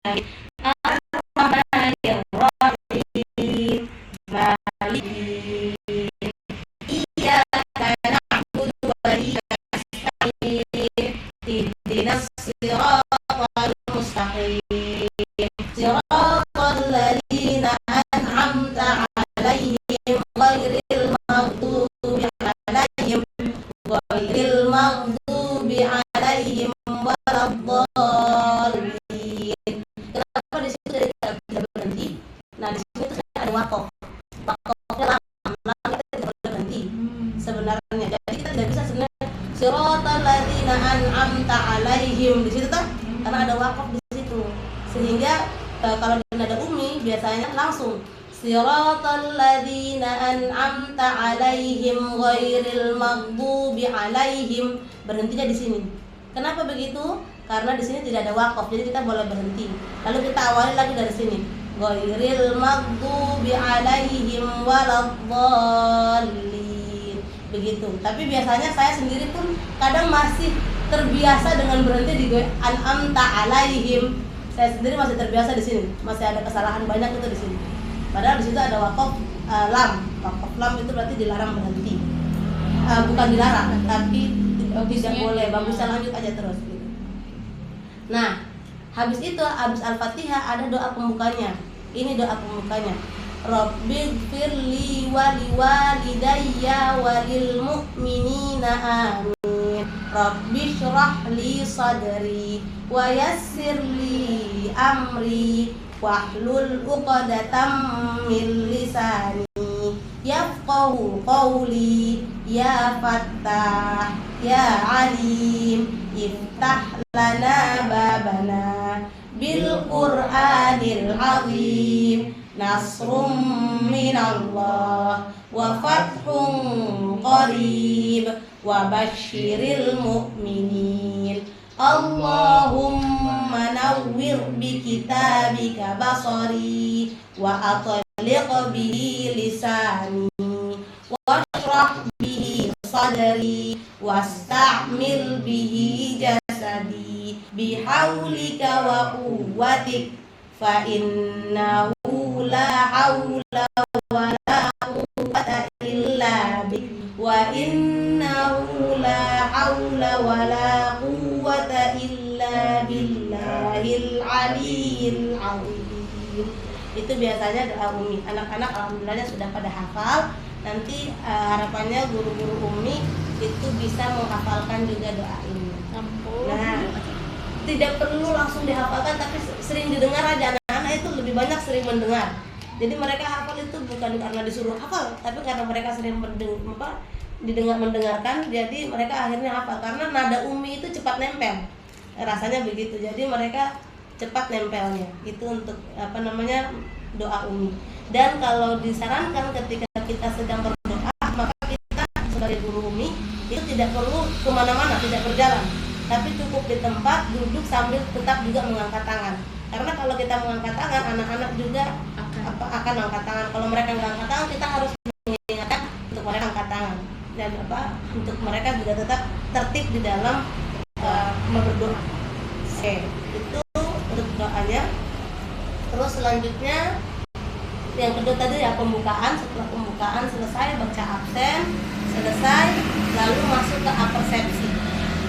Ar-Rahmanir Rahim Maliki Iyyaka na'budu wa iyyaka nasta'in Ihdinas siratal mustaqim Siratal ladzina an'amta 'alaihim ghairil maghdubi 'alaihim waladdallin. Kenapa di situ tidak berhenti? Nah, di sini tuh ada wakof. Wakofnya lam kita tidak boleh berhenti sebenarnya. Jadi kita tidak bisa sebenarnya siratal ladzina an'amta 'alaihim di situ tuh karena ada wakof di situ. Sehingga kalau di nada umi biasanya langsung siratal ladzina an'amta 'alaihim ghairil maghdubi 'alaihim, berhentinya di sini. Kenapa begitu? Karena di sini tidak ada waqaf, jadi kita boleh berhenti. Lalu kita awali lagi dari sini. Ghairil maghdubi 'alaihim waladdallin. Begitu. Tapi biasanya saya sendiri pun kadang masih terbiasa dengan berhenti di an'amta 'alaihim. Saya sendiri masih terbiasa di sini. Masih ada kesalahan banyak itu di sini. Padahal di situ ada waqaf lam. Waqaf lam itu berarti dilarang berhenti. Bukan dilarang, tapi tidak boleh. Bagusnya lanjut aja terus gitu. Nah, habis itu habis Al-Fatihah ada doa pembukanya. Ini doa pembukanya. Rabbighfirli wa liwalidayya wa lil mu'minina amin. Rabbi shrah li sadri wa yassir li amri wahlul 'uqdatam min lisani yafqahu qawli ya fattah ya alim iftah lana babana bil qur'anil azim nasrum minallah wa fathun qarib wa basyiril mu'minin Allahumma nawwir bi kitabika basari wa atliq bihi lisani washrah bihi sadri wasta'mil bihi jasadi bihaulika wa quwwatik fa innahu la haula wa la quwwata illa bik wa innahu la haula wa la quwwata illa billahil aliyyil azim. Itu biasanya doa umi. Anak-anak alhamdulillahnya sudah pada hafal. Nanti harapannya guru-guru umi itu bisa menghafalkan juga doa ini. Nah, tidak perlu langsung dihafalkan, tapi sering didengar aja. Anak-anak itu lebih banyak sering mendengar. Jadi mereka hafal itu bukan karena disuruh hafal, tapi karena mereka sering mendengarkan, jadi mereka akhirnya hafal. Karena nada umi itu cepat nempel, rasanya begitu. Jadi mereka cepat nempelnya. Itu untuk doa umi. Dan kalau disarankan ketika kita sedang berdoa, maka kita sebagai guru umi itu tidak perlu kemana-mana, tidak berjalan, tapi cukup di tempat duduk sambil tetap juga mengangkat tangan. Karena kalau kita mengangkat tangan, anak-anak juga akan angkat tangan. Kalau mereka nggak angkat tangan, kita harus mengingatkan untuk mereka angkat tangan, dan untuk mereka juga tetap tertib di dalam berdoa. Itu untuk doanya. Terus selanjutnya yang kedua tadi ya pembukaan. Setelah pembukaan selesai, baca absen selesai, lalu masuk ke apersepsi.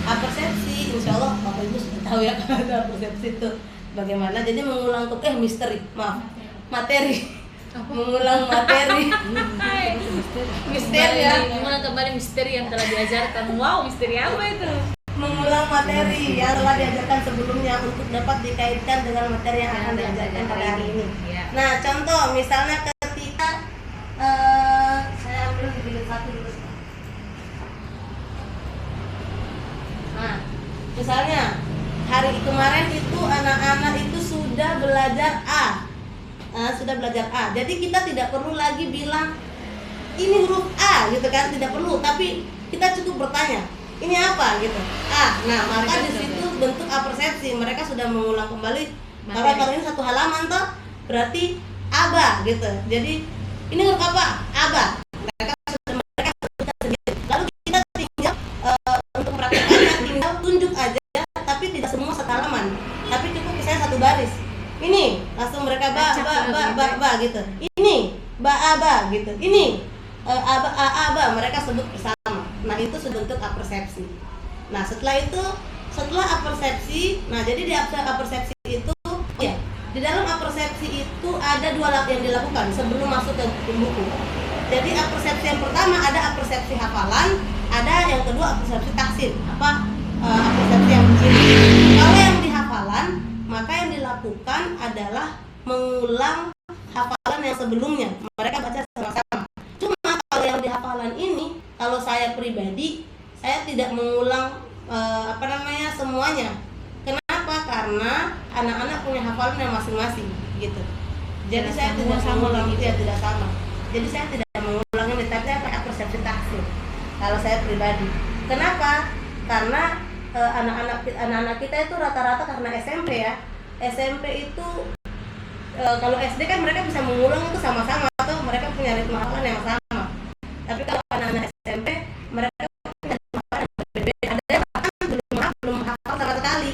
Apersepsi insya Allah Bapak Ibu sudah tahu ya kalau apersepsi itu bagaimana. Jadi mengulang materi mengulang materi misteri ya, mengulang kembali misteri yang telah diajarkan. Wow, misteri apa itu? Mengulang materi yang telah diajarkan sebelumnya untuk dapat dikaitkan dengan materi yang akan diajarkan pada hari ini. Nah, contoh misalnya ketika saya ambil jilid 1 dulu. Nah, misalnya hari kemarin itu anak-anak itu sudah belajar A. Jadi kita tidak perlu lagi bilang ini huruf A gitu kan, tidak perlu, tapi kita cukup bertanya, ini apa gitu. Nah, maka di situ bentuk apersepsi, mereka sudah mengulang kembali. Kalau ini satu halaman toh, berarti aba gitu. Jadi ini huruf apa? Aba. Mereka sudah sendiri. Lalu kita tinggal untuk mempraktekannya tinggal tunjuk aja, tapi tidak semua satu halaman, tapi cukup misalnya satu baris. Ini langsung mereka ba gitu. Ini ba gitu. Ini ba mereka sebut bersama. Nah, itu sudah bentuk apersepsi. Nah, setelah apersepsi, nah jadi di apersepsi itu ya, di dalam apersepsi itu ada dua lap yang dilakukan sebelum masuk ke buku. Jadi apersepsi yang pertama ada apersepsi hafalan, ada yang kedua apersepsi taksin. Apersepsi yang begini. Kalau yang di hafalan, maka yang dilakukan adalah mengulang hafalan yang sebelumnya. Mereka baca sama-sama. Cuma kalau yang di hafalan ini, kalau saya pribadi, saya tidak mengulang semuanya. Kenapa? Karena anak-anak punya hafalan yang masing-masing gitu. Jadi saya tidak mengulang itu, ya tidak sama. Jadi saya tidak mengulang ini, tapi saya pakai persepsi taksin. Kalau saya pribadi. Kenapa? Karena anak-anak kita itu rata-rata karena SMP ya. SMP itu kalau SD kan mereka bisa mengulang itu sama-sama atau mereka punya ritme hafalan yang sama. Tapi kalau anak-anak SMP mereka punya ritme hafalan yang berbeda. Ada yang bahkan belum hafal sama sekali.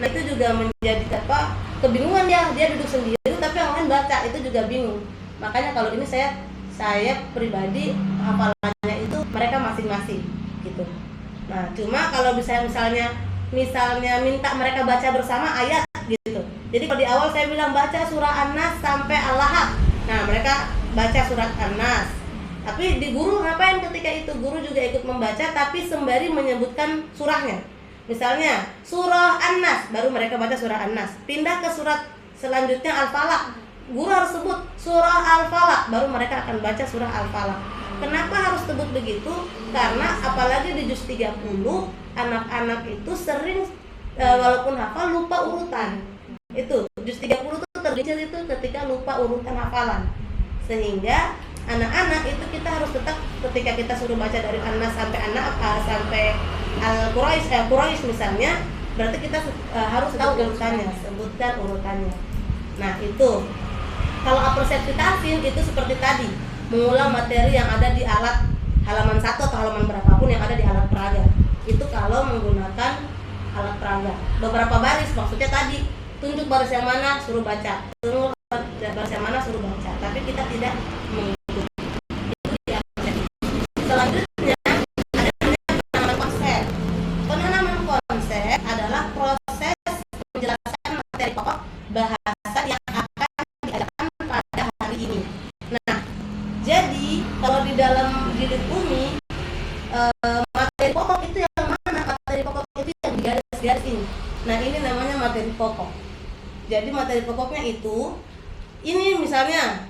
Nah, itu juga menjadi kebingungan dia duduk sendiri tapi yang lain baca, itu juga bingung. Makanya kalau ini saya pribadi hafalannya itu mereka masing-masing gitu. Nah, cuma kalau misalnya minta mereka baca bersama ayat gitu. Jadi kalau di awal saya bilang baca surah An-Nas sampai Al-Lahab. Nah, mereka baca surat An-Nas. Tapi di guru ngapain ketika itu? Guru juga ikut membaca tapi sembari menyebutkan surahnya. Misalnya surah An-Nas, baru mereka baca surah An-Nas. Pindah ke surat selanjutnya Al-Falaq. Guru harus sebut surah Al-Falaq, baru mereka akan baca surah Al-Falaq. Kenapa harus sebut begitu? Karena apalagi di juz 30 anak-anak itu sering walaupun hafal lupa urutan. Itu juz 30 itu tergelincir itu ketika lupa urutan hafalan. Sehingga anak-anak itu kita harus tetap ketika kita suruh baca dari An-Nas sampai Al-Quraisy misalnya, berarti kita harus tahu urutannya, sebutkan urutannya. Nah, itu kalau apersepsi taksin itu seperti tadi, mengulang materi yang ada di alat halaman 1 atau halaman berapapun yang ada di alat peraga. Itu kalau menggunakan alat peraga. Beberapa baris, maksudnya tadi tunjuk baris yang mana suruh baca, tunjuk baris yang mana suruh baca. Tapi kita tidak mengikuti. Itu di apersepsi. Selanjutnya ada penanaman konsep. Penanaman konsep adalah proses penjelasan materi pokok bahasa yang akan diajarkan pada hari ini. Nah, jadi kalau di dalam jilid Umi materi pokok itu yang mana? Materi pokok itu yang digaris-garisin. Nah, ini namanya materi pokok. Jadi materi pokoknya itu ini misalnya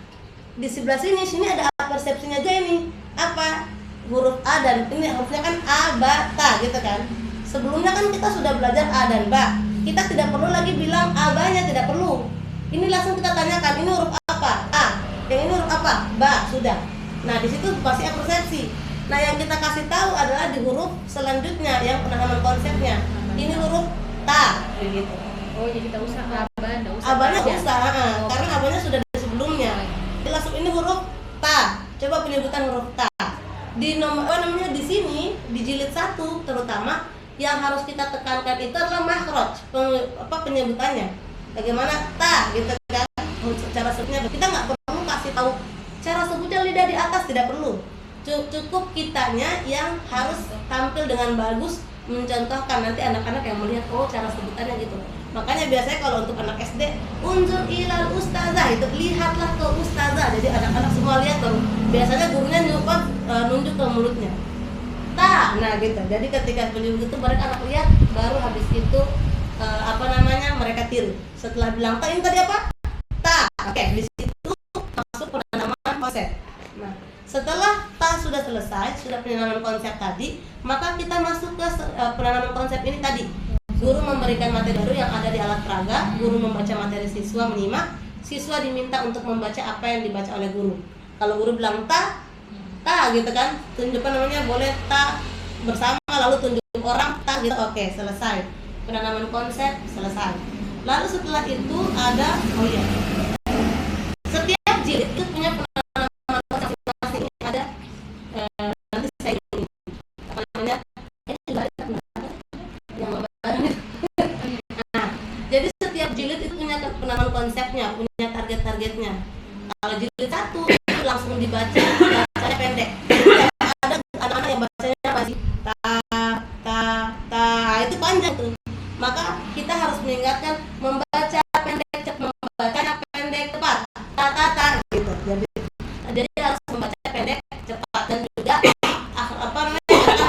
di sebelah sini ada persepsinya aja ini. Apa? Huruf A dan ini hurufnya kan A, Ba, Ta gitu kan. Sebelumnya kan kita sudah belajar A dan Ba. Kita tidak perlu lagi bilang A-Ba-nya, tidak perlu. Ini langsung kita tanyakan, ini huruf apa? A. Yang ini huruf apa? Ba, sudah. Nah, di situ pasti apersepsi. Nah, yang kita kasih tahu adalah di huruf selanjutnya yang penanaman konsepnya. Ini huruf Ta, begitu. Oh, jadi tak usah aba, enggak usah. Abanya aja. usah, karena abanya sudah dari sebelumnya. Jadi langsung ini huruf Ta. Coba penyebutan huruf Ta. Di di sini di jilid 1 terutama yang harus kita tekankan itu adalah makhraj, penyebutannya. Bagaimana Ta gitu kan? Cara sebutnya kita nggak perlu kasih tahu cara sebutnya lidah di atas, tidak perlu. Cukup kitanya yang harus tampil dengan bagus mencontohkan, nanti anak-anak yang melihat oh cara sebutannya gitu. Makanya biasanya kalau untuk anak SD unzur ilal ustazah, itu lihatlah ke ustazah. Jadi anak-anak semua lihat baru biasanya gurunya nunjuk ke mulutnya. Ta, nah gitu. Jadi ketika beliau itu mereka anak lihat, baru habis itu mereka tiru. Setelah bilang ta, ini tadi apa? Ta. Oke, di situ masuk penanaman konsep. Nah, setelah ta sudah selesai, sudah penanaman konsep tadi, maka kita masuk ke penanaman konsep ini tadi. Guru memberikan materi baru yang ada di alat peraga, guru membaca materi, siswa menyimak, siswa diminta untuk membaca apa yang dibaca oleh guru. Kalau guru bilang ta gitu kan, tunjukkan namanya boleh ta bersama, lalu tunjuk orang ta gitu, oke, selesai. Penanaman konsep selesai. Lalu setelah itu ada setiap jilid itu punya penanaman konsep masing-masing. Ada nanti saya ini juga ada yang jadi setiap jilid itu punya penanaman konsepnya, punya target-targetnya. Kalau jilid 1 itu langsung dibaca, bacanya pendek. Jadi ada anak-anak yang bacanya masih ta, itu panjang tuh. Maka kita harus meningkatkan membaca pendek, membacanya pendek cepat, ta gitu. Jadi harus membaca pendek cepat dan juga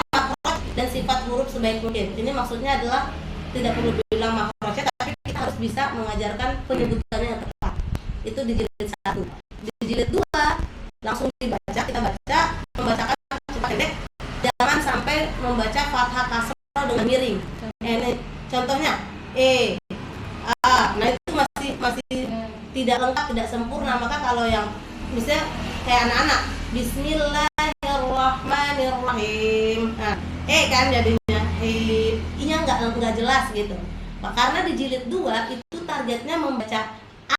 makhraj dan sifat huruf sebaik mungkin. Ini maksudnya adalah tidak perlu bilang makhrajnya, tapi kita harus bisa mengajarkan penyebutannya yang tepat. Itu di jilid 1. Di jilid 2 langsung dibaca, kita baca, membacakan cepat pendek, jangan sampai membaca fathah kasrah dengan miring. Ini contohnya nah itu masih tidak lengkap, tidak sempurna. Maka kalau yang misalnya kayak anak-anak, Bismillahirrahmanirrahim, nah kan jadinya i-nya nggak jelas gitu. Nah, karena di jilid 2 itu targetnya membaca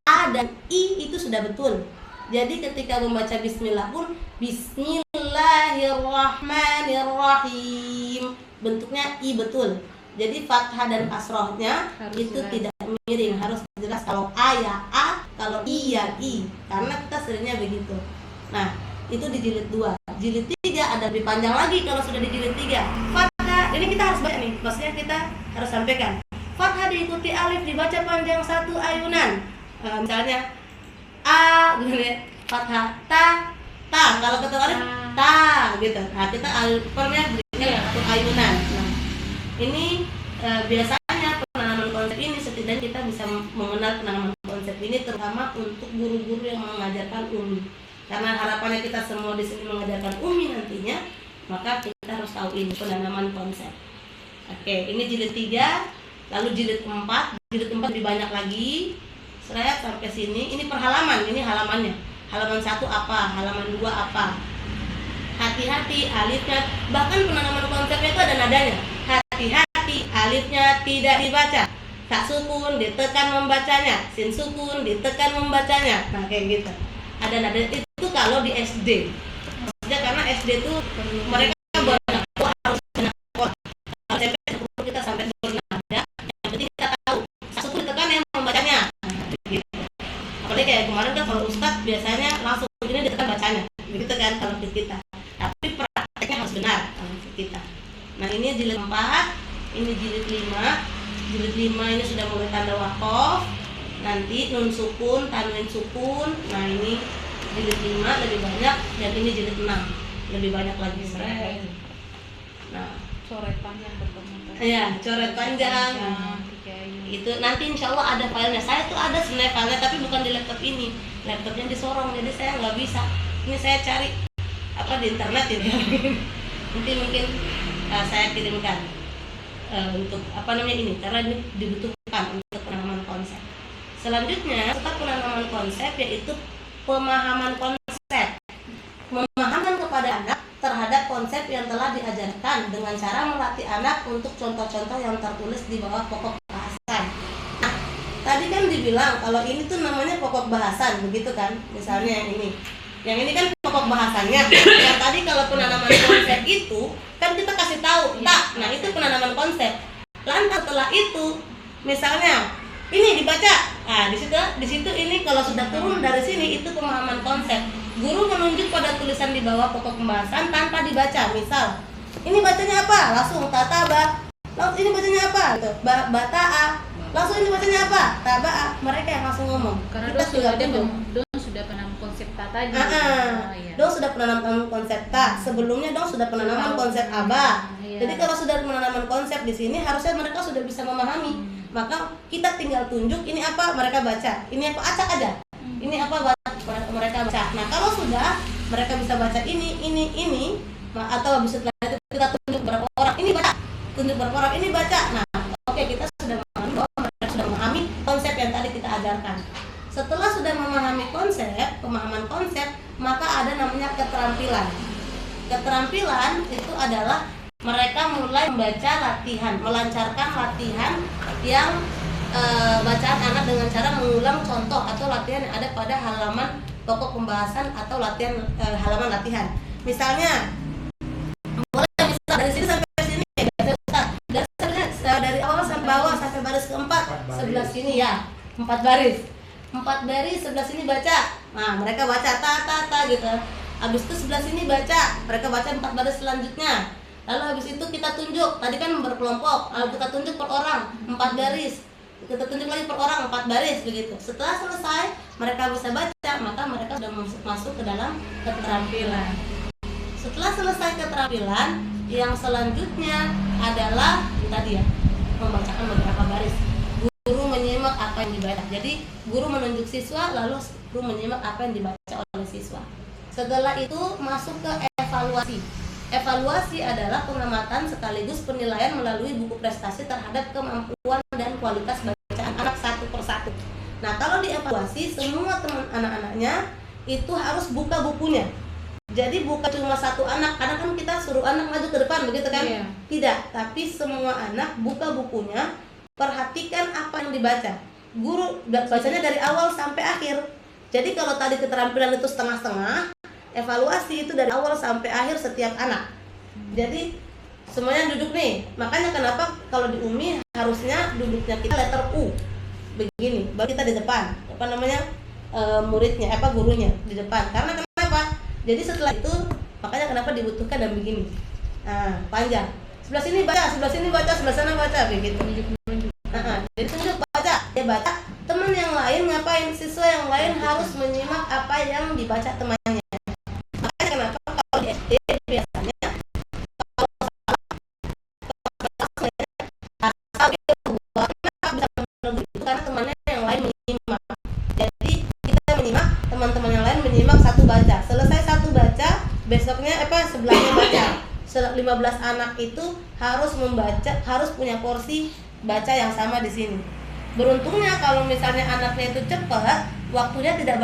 a dan i itu sudah betul. Jadi ketika membaca bismillah pun Bismillahirrahmanirrahim, bentuknya i betul. Jadi fathah dan kasrohnya itu jelas. Tidak miring, harus jelas. Kalau a ya a, kalau i ya i, karena kita seringnya begitu. Nah itu di jilid 2. Jilid 3 ada lebih panjang lagi. Kalau sudah di jilid 3 fathah, ini kita harus baca nih, maksudnya kita harus sampaikan fathah diikuti alif, dibaca panjang 1 ayunan. Misalnya a gitu, fathah ta, kalau ketemu alif ta gitu. Nah kita alifnya berikan 1 ayunan. Nah ini biasanya penanaman konsep ini setidaknya kita bisa mengenal penanaman konsep ini, terutama untuk guru-guru yang mengajarkan ummi. Karena harapannya kita semua di sini mengajarkan ummi nantinya, maka kita harus tahu ini penanaman konsep. Oke, ini jilid 3, lalu jilid 4. Jilid 4 lebih banyak lagi. Saya sampai sini, ini per halaman, ini halamannya. Halaman 1 apa, halaman 2 apa. Hati-hati alifnya, bahkan penanaman konsepnya itu ada nadanya. Hati-hati alifnya tidak dibaca, tak sukun ditekan membacanya, sin sukun ditekan membacanya. Nah kayak gitu. Ada nada itu kalau di SD. Maksudnya karena SD itu mereka banyak harus banyak sekolah. Kalau SMP kita sampai bernada, yang penting kita tahu tak sukun ditekan yang membacanya. Nah, gitu. Apalagi kayak kemarin kan kalau ustadz biasanya langsung ini ditekan bacanya, begitu kan kalau kita. Tapi prakteknya harus benar kalau kita. Nah ini jilid 4, ini jilid 5. Jilid 5 ini sudah mulai tanda waqaf, nanti nun sukun, tanwin sukun. Nah ini jilid 5 lebih banyak, dan ini jilid 6 lebih banyak lagi. Nah coret panjang berkomentar. Iya, coret panjang. Itu nanti insya Allah ada filenya. Saya tuh ada sebenarnya filenya, tapi bukan di laptop ini. Laptopnya disorong, jadi saya nggak bisa. Ini saya cari di internet ini. Nanti mungkin saya kirimkan untuk ini, karena ini dibutuhkan untuk penanaman konsep. Selanjutnya setelah penanaman konsep yaitu pemahaman konsep. Memahamkan kepada anak terhadap konsep yang telah diajarkan dengan cara melatih anak untuk contoh-contoh yang tertulis di bawah pokok bahasan. Nah, tadi kan dibilang kalau ini tuh namanya pokok bahasan, begitu kan? Misalnya yang ini kan pokok bahasannya. Yang tadi kalau penanaman konsep itu kan kita kasih tahu, nah itu penanaman konsep. Lantas setelah itu, misalnya ini dibaca, nah di situ ini kalau sudah turun dari sini itu pemahaman konsep. Guru menunjuk pada tulisan di bawah pokok pembahasan tanpa dibaca. Misal, ini bacanya apa? Langsung tataba. Langsung ini bacanya apa? Gitu. Bata'a. Langsung ini bacanya apa? Taba'a. Mereka yang langsung ngomong. Karena kita sudah penanam konsep ta tadi. Iya. Dong sudah penanaman konsep ta. Sebelumnya dong sudah penanaman konsep aba. Iya. Jadi kalau sudah penanaman konsep di sini harusnya mereka sudah bisa memahami. Maka kita tinggal tunjuk ini apa mereka baca. Ini apa, acak aja. Ini apa mereka baca. Nah kalau sudah mereka bisa baca ini, atau habis setelah itu kita tunjuk berapa orang ini baca, tunjuk berapa orang ini baca. Nah oke, kita sudah memahami bahwa mereka sudah memahami konsep yang tadi kita ajarkan. Setelah sudah memahami konsep, pemahaman konsep, maka ada namanya keterampilan. Keterampilan itu adalah mereka mulai membaca latihan, melancarkan latihan yang bacaan anak dengan cara mengulang contoh atau latihan yang ada pada halaman pokok pembahasan atau latihan halaman latihan. Misalnya, misal dari sini sampai sini, dari awal sampai bawah sampai baris keempat sebelah sini ya. 4 baris. 4 baris, sebelah sini baca. Nah, mereka baca ta gitu. Habis itu sebelah sini baca, mereka baca 4 baris selanjutnya. Lalu habis itu kita tunjuk, tadi kan berkelompok, lalu kita tunjuk per orang 4 baris. Kita tunjuk lagi per orang 4 baris begitu. Setelah selesai, mereka bisa baca, maka mereka sudah masuk ke dalam keterampilan. Setelah selesai keterampilan, yang selanjutnya adalah tadi ya, membacakan beberapa baris. Guru menyimak apa yang dibaca. Jadi guru menunjuk siswa, lalu guru menyimak apa yang dibaca oleh siswa. Setelah itu masuk ke evaluasi. Evaluasi adalah pengamatan sekaligus penilaian melalui buku prestasi terhadap kemampuan dan kualitas bacaan anak satu persatu. Nah, kalau dievaluasi, semua teman anak-anaknya itu harus buka bukunya. Jadi bukan cuma satu anak, karena kan kita suruh anak maju ke depan begitu kan? Iya. Tidak, tapi semua anak buka bukunya, perhatikan apa yang dibaca. Guru bacanya dari awal sampai akhir. Jadi kalau tadi keterampilan itu setengah-setengah, evaluasi itu dari awal sampai akhir setiap anak. Jadi semuanya duduk nih. Makanya kenapa kalau di UMI harusnya duduknya kita letter U. Begini, baru kita di depan. Apa namanya? Muridnya, gurunya di depan. Karena kenapa? Jadi setelah itu, makanya kenapa dibutuhkan dan begini. Nah, panjang. Sebelah sini baca, sebelah sana baca, begitu. Jadi tunjuk baca, dia baca. Teman yang lain ngapain? Siswa yang lain harus menyimak apa yang dibaca temannya. Makanya kenapa kalau di SD biasanya karena temannya yang lain menyimak. Jadi kita menyimak, teman-teman yang lain menyimak satu baca. Selesai satu baca, besoknya sebelahnya baca. 15 anak itu harus membaca, harus punya porsi baca yang sama di sini. Beruntungnya kalau misalnya anaknya itu cepat, waktunya tidak